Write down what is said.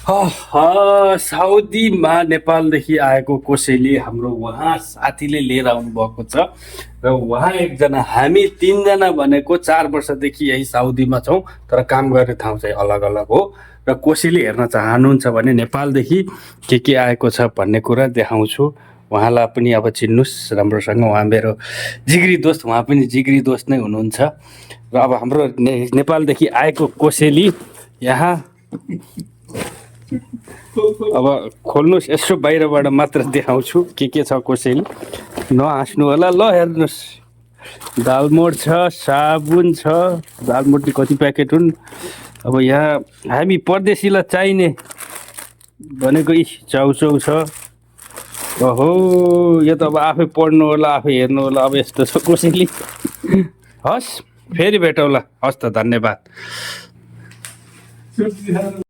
साउदीमा नेपालदेखि आएको कसैले हाम्रो उहाँ साथीले लिएर आउनु भएको छ र उहाँ एकजना, हामी तिनजना भनेको 4 वर्षदेखि यही साउदीमा छौँ, तर काम गर्ने ठाउँ चाहिँ अलग अलग हो। र कसैले हेर्न चाहनुहुन्छ भने नेपालदेखि के आएको छ भन्ने कुरा देखाउँछु। उहाँलाई पनि अब चिन्नुहोस् राम्रोसँग, उहाँ मेरो जिग्री दोस्त, उहाँ पनि जिग्री दोस्त नै हुनुहुन्छ। र अब हाम्रो नेपालदेखि आएको कोसेली यहाँ अब खोल्नुहोस्, यसो बाहिरबाट मात्र देखाउँछु के छ कोसेली, नहाँस्नु होला। ल हेर्नुहोस्, दालमोड छ, साबुन छ, दालमोडले कति प्याकेट हुन्। अब यहाँ हामी परदेशीलाई चाहिने भनेको चाउचाउ छ। ओहो, यो त अब आफै पढ्नु होला, आफै हेर्नु होला। अब यस्तो छ कोसेली। हस्, फेरि भेटौँला। हस् त, धन्यवाद।